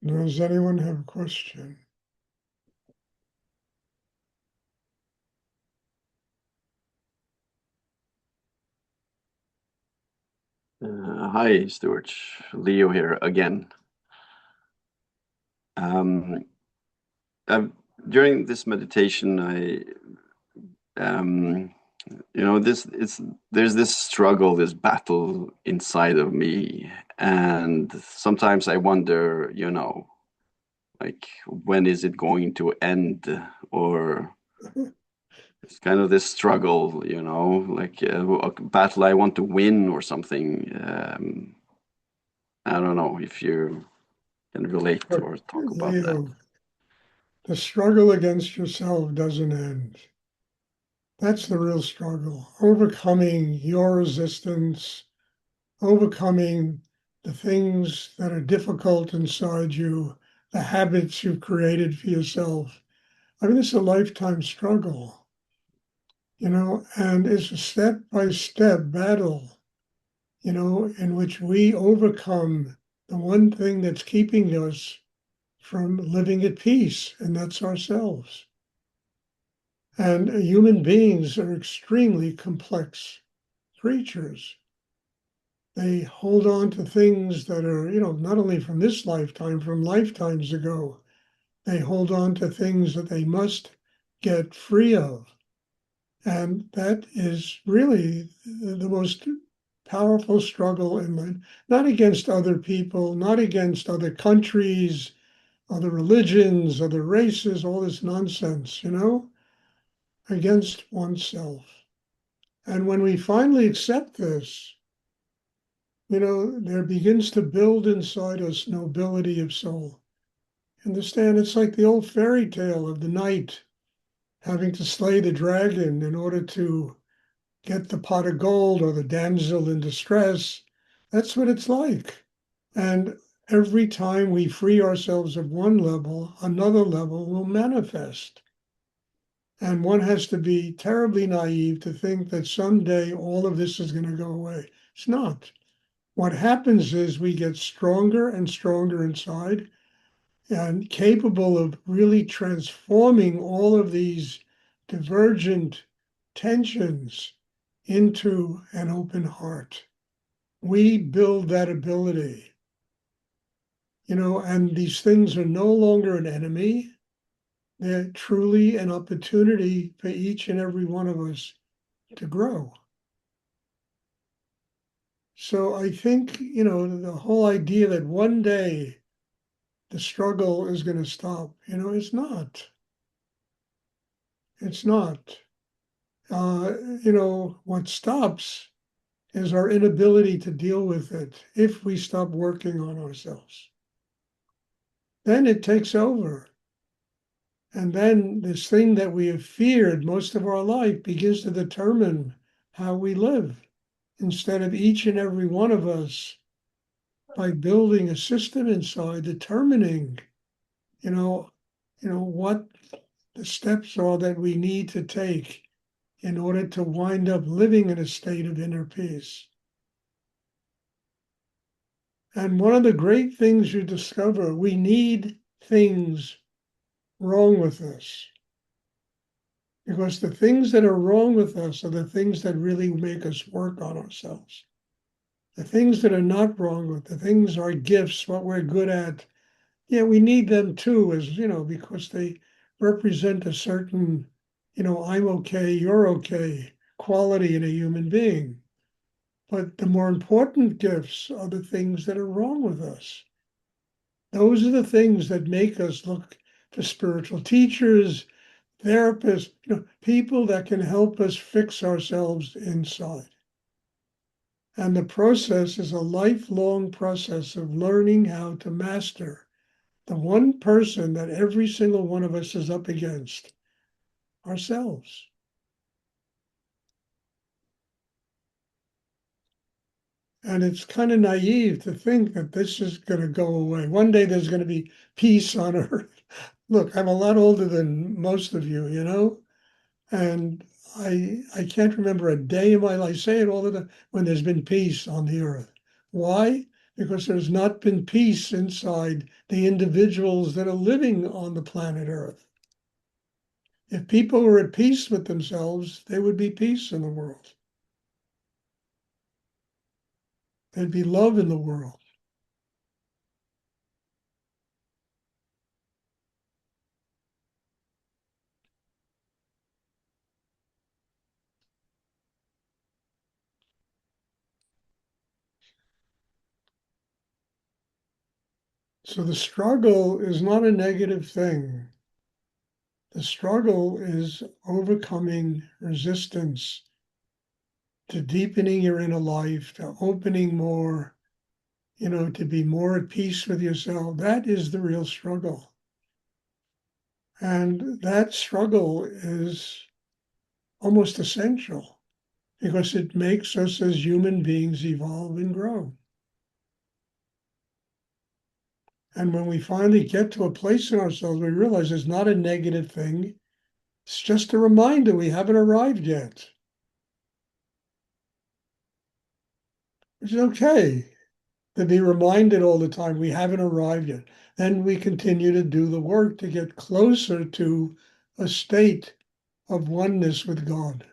Does anyone have a question? Hi, Stuart. Leo here again. Um, I've, During this meditation, um, this it's there's this struggle, this battle inside of me, and sometimes I wonder, like when is it going to end, or it's kind of this struggle, like a battle I want to win or something. I don't know if you can relate Look, or talk about that. Leo, the struggle against yourself doesn't end. That's the real struggle. Overcoming your resistance, overcoming the things that are difficult inside you, the habits you've created for yourself. I mean, it's a lifetime struggle, and it's a step by step battle, in which we overcome the one thing that's keeping us from living at peace, and that's ourselves. And human beings are extremely complex creatures. They hold on to things that are, not only from this lifetime, from lifetimes ago. They hold on to things that they must get free of. And that is really the most powerful struggle in life, not against other people, not against other countries, other religions, other races, all this nonsense, against oneself. And when we finally accept this, there begins to build inside us nobility of soul. Understand, it's like the old fairy tale of the knight having to slay the dragon in order to get the pot of gold or the damsel in distress. That's what it's like. And every time we free ourselves of one level, another level will manifest. And one has to be terribly naive to think that someday all of this is going to go away. It's not. What happens is we get stronger and stronger inside and capable of really transforming all of these divergent tensions into an open heart. We build that ability, and these things are no longer an enemy. They're truly an opportunity for each and every one of us to grow. So I think, the whole idea that one day the struggle is going to stop, it's not. It's not. What stops is our inability to deal with it if we stop working on ourselves. Then it takes over. And then this thing that we have feared most of our life begins to determine how we live instead of each and every one of us by building a system inside, determining, you know, what the steps are that we need to take in order to wind up living in a state of inner peace. And one of the great things you discover, we need things wrong with us. Because the things that are wrong with us are the things that really make us work on ourselves. The things that are not wrong with, the things, our gifts, what we're good at, yeah, we need them too, because they represent a certain, I'm okay, you're okay quality in a human being. But the more important gifts are the things that are wrong with us. Those are the things that make us look for spiritual teachers, therapists, people that can help us fix ourselves inside. And the process is a lifelong process of learning how to master the one person that every single one of us is up against, ourselves. And it's kind of naive to think that this is going to go away. One day there's going to be peace on earth. Look, I'm a lot older than most of you, and I can't remember a day in my life, I say it all the time, when there's been peace on the earth. Why? because there's not been peace inside the individuals that are living on the planet Earth. If people were at peace with themselves, there would be peace in the world. There'd be love in the world. So the struggle is not a negative thing. The struggle is overcoming resistance to deepening your inner life, to opening more, to be more at peace with yourself. That is the real struggle. And that struggle is almost essential because it makes us as human beings evolve and grow. And when we finally get to a place in ourselves, we realize it's not a negative thing. It's just a reminder we haven't arrived yet. It's okay to be reminded all the time we haven't arrived yet. Then we continue to do the work to get closer to a state of oneness with God.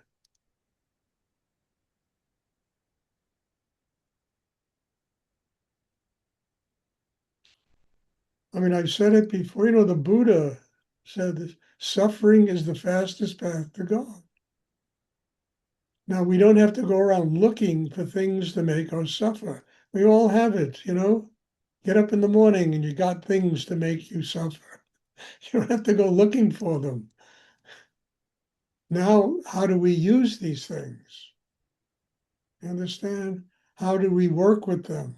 I mean, I've said it before, the Buddha said that suffering is the fastest path to God. Now, we don't have to go around looking for things to make us suffer. We all have it. Get up in the morning and you got things to make you suffer. You don't have to go looking for them. Now, how do we use these things? You understand? How do we work with them?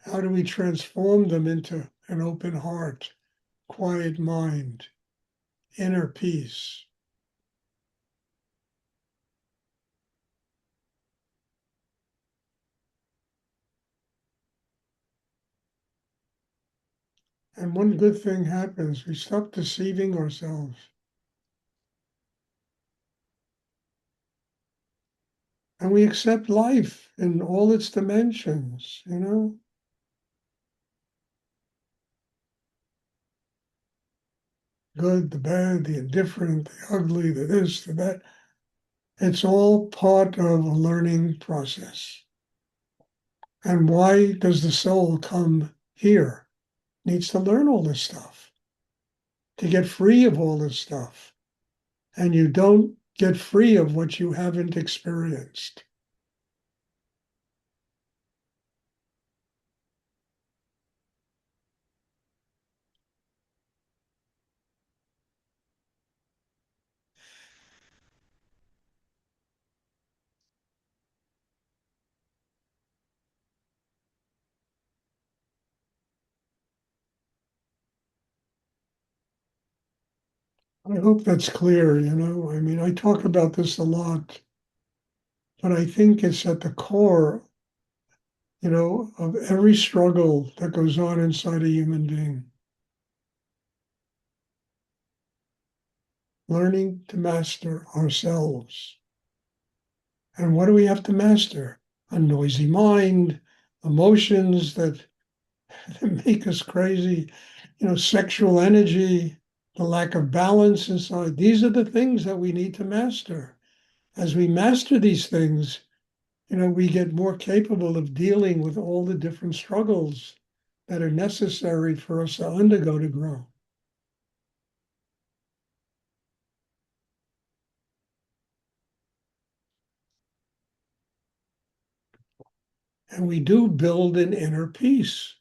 How do we transform them into an open heart, quiet mind, inner peace? And one good thing happens, we stop deceiving ourselves. And we accept life in all its dimensions. Good, the bad, the indifferent, the ugly, the this, the that. It's all part of a learning process. And why does the soul come here? Needs to learn all this stuff, to get free of all this stuff. And you don't get free of what you haven't experienced. I hope that's clear. I mean, I talk about this a lot, but I think it's at the core, of every struggle that goes on inside a human being. Learning to master ourselves. And what do we have to master? A noisy mind, emotions that make us crazy, sexual energy, the lack of balance inside. These are the things that we need to master. As we master these things, we get more capable of dealing with all the different struggles that are necessary for us to undergo to grow. And we do build an inner peace.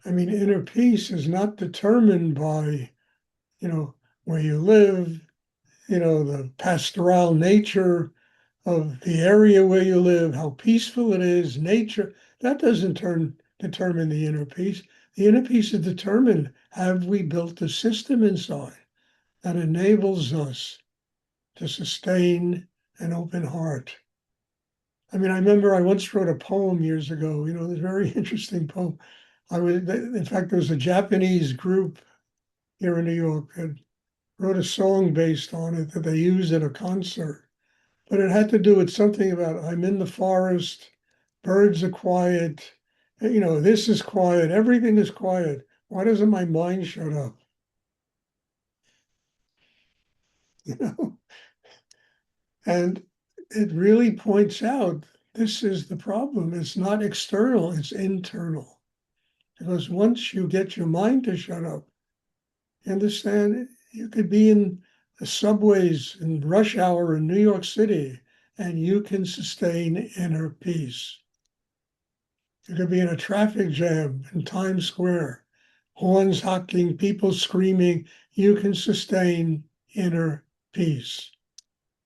I mean, inner peace is not determined by, where you live, the pastoral nature of the area where you live, how peaceful it is, nature. That doesn't determine the inner peace. The inner peace is determined, have we built a system inside that enables us to sustain an open heart? I mean, I remember I once wrote a poem years ago, this very interesting poem. In fact, there was a Japanese group here in New York that wrote a song based on it that they used at a concert. But it had to do with something about I'm in the forest, birds are quiet, this is quiet, everything is quiet. Why doesn't my mind shut up? You know? And it really points out this is the problem. It's not external, it's internal. Because once you get your mind to shut up, you understand, you could be in the subways in rush hour in New York City and you can sustain inner peace. You could be in a traffic jam in Times Square, horns honking, people screaming. You can sustain inner peace.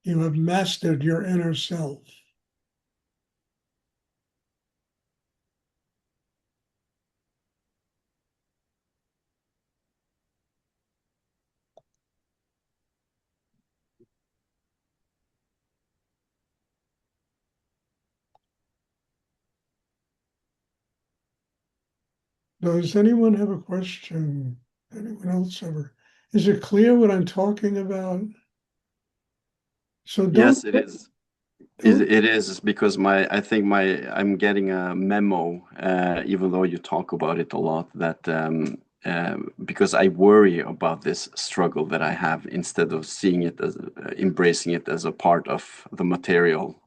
You have mastered your inner self. Does anyone have a question? Anyone else ever? Is it clear what I'm talking about? So don't, Yes, it is. don't, It is because I think I'm getting a memo, even though you talk about it a lot, that because I worry about this struggle that I have instead of seeing it as embracing it as a part of the material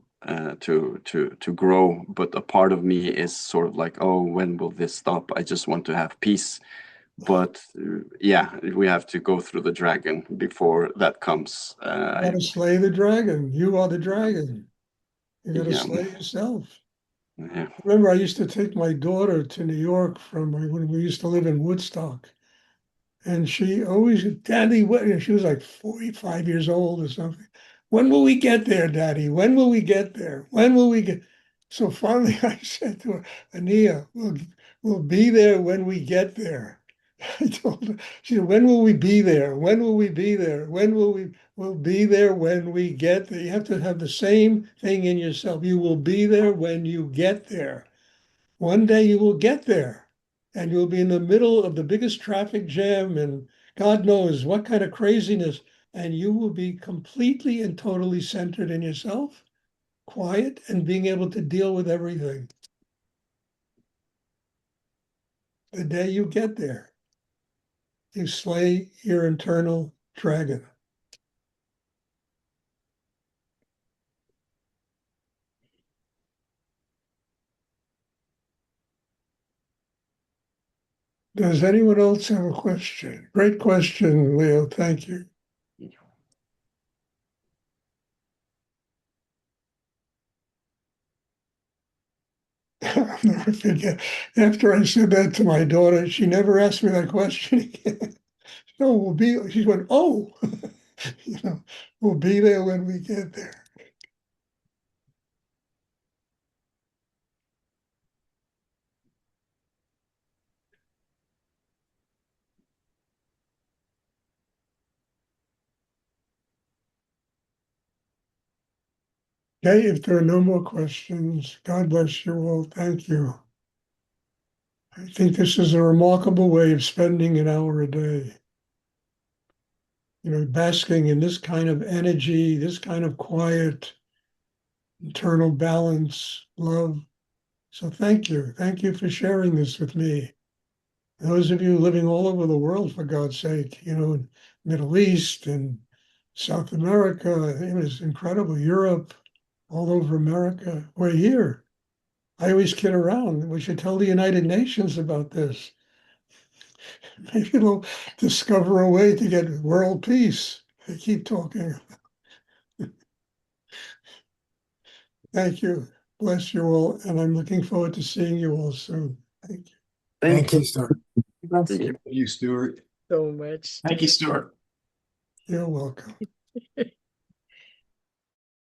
to grow. But a part of me is sort of like, oh, when will this stop? I just want to have peace. But yeah, we have to go through the dragon before that comes. got to slay the dragon. You are the dragon. You got to Yeah, slay yourself. yeah. Remember, I used to take my daughter to New York from when we used to live in Woodstock. And she always, Daddy, what? She was like 45 years old or something. When will we get there, Daddy? When will we get there? When will we get? So finally, I said to her, Ania, we'll be there when we get there. I told her, she said, when will we be there? When will we be there? We'll be there when we get there. You have to have the same thing in yourself. You will be there when you get there. One day you will get there and you'll be in the middle of the biggest traffic jam and God knows what kind of craziness, and you will be completely and totally centered in yourself, quiet, and being able to deal with everything. The day you get there, you slay your internal dragon. Does anyone else have a question? Great question, Leo. Thank you. I'll never forget. After I said that to my daughter, she never asked me that question again. No, we'll be, she went, oh, you know, we'll be there when we get there. Okay, if there are no more questions, God bless you all. Thank you. I think this is a remarkable way of spending an hour a day. Basking in this kind of energy, this kind of quiet, internal balance, love. So thank you. Thank you for sharing this with me. Those of you living all over the world, for God's sake, in Middle East and South America, it was incredible. Europe, all over America. We're here. I always kid around. We should tell the United Nations about this. Maybe they'll discover a way to get world peace. They keep talking. Thank you. Bless you all. And I'm looking forward to seeing you all soon. Thank you. Thank Thank you, you. Stuart. Thank you. You, Stuart. So much. Thank you, Stuart. You're welcome.